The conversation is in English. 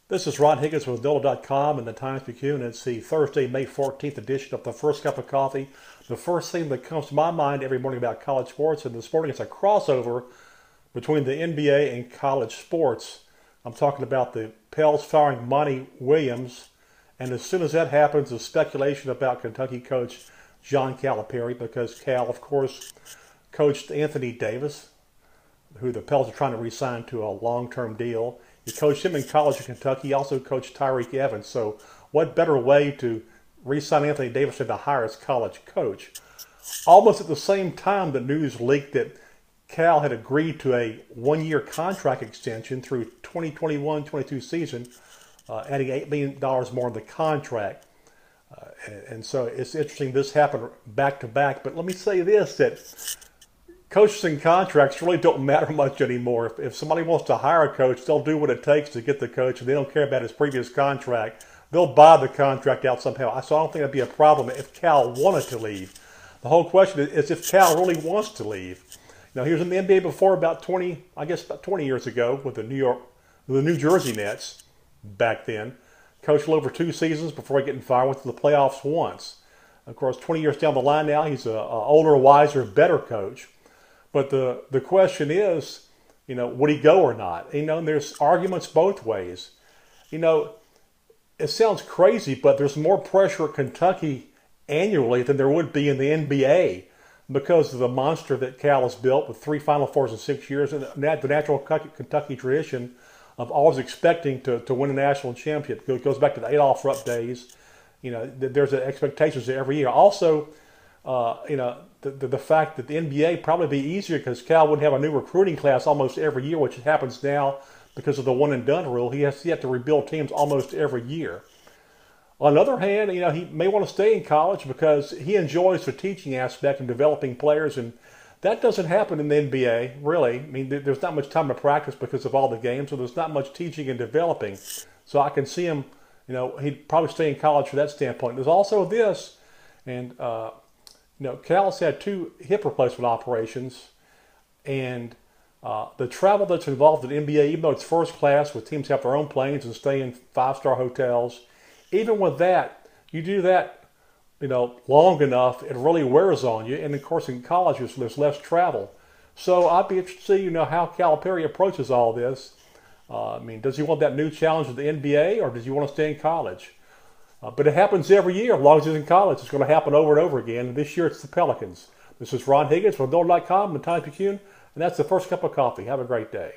This is Ron Higgins with NOLA.com and the Times-Picayune. It's the Thursday, May 14th edition of the First Cup of Coffee. The first thing that comes to my mind every morning about college sports, and this morning it's a crossover between the NBA and college sports. I'm talking about the Pels firing Monty Williams, and as soon as that happens, the speculation about Kentucky coach John Calipari, because Cal, of course, coached Anthony Davis, who the Pels are trying to re-sign to a long-term deal. He coached him in college in Kentucky. He also coached Tyreke Evans. So what better way to re-sign Anthony Davis than to hire his college coach? Almost at the same time, the news leaked that Cal had agreed to a one-year contract extension through 2021-22 season, adding $8 million more in the contract. And so it's interesting this happened back-to-back. But let me say this, that coaches and contracts really don't matter much anymore. If somebody wants to hire a coach, they'll do what it takes to get the coach, and they don't care about his previous contract. They'll buy the contract out somehow. So I don't think that'd be a problem if Cal wanted to leave. The whole question is if Cal really wants to leave. Now, he was in the NBA before about 20 years ago with the New Jersey Nets back then. Coached over 2 seasons before getting fired, went to the playoffs once. Of course, 20 years down the line now, he's an older, wiser, better coach. But the question is, would he go or not? And there's arguments both ways. It sounds crazy, but there's more pressure at Kentucky annually than there would be in the NBA because of the monster that Cal has built with 3 Final Fours in 6 years and the natural Kentucky tradition of always expecting to win a national championship. It goes back to the Adolph Rupp days. There's expectations every year. Also, the fact that the NBA probably be easier because Cal would have a new recruiting class almost every year, which happens now because of the one and done rule. He has to rebuild teams almost every year. On the other hand, he may want to stay in college because he enjoys the teaching aspect and developing players, and that doesn't happen in the NBA, really. I mean, there's not much time to practice because of all the games, so there's not much teaching and developing. So I can see him, he'd probably stay in college from that standpoint. There's also this, and Cal's had 2 hip replacement operations, and the travel that's involved in NBA, even though it's first class with teams have their own planes and stay in 5-star hotels, even with that, you do that, long enough, it really wears on you. And of course, in college, there's less travel. So I'd be interested to see, how Calipari approaches all this. Does he want that new challenge of the NBA, or does he want to stay in college? But it happens every year. As long as he's in college, it's going to happen over and over again. And this year, it's the Pelicans. This is Ron Higgins with NOLA.com and the Times-Picayune, and that's the First Cup of Coffee. Have a great day.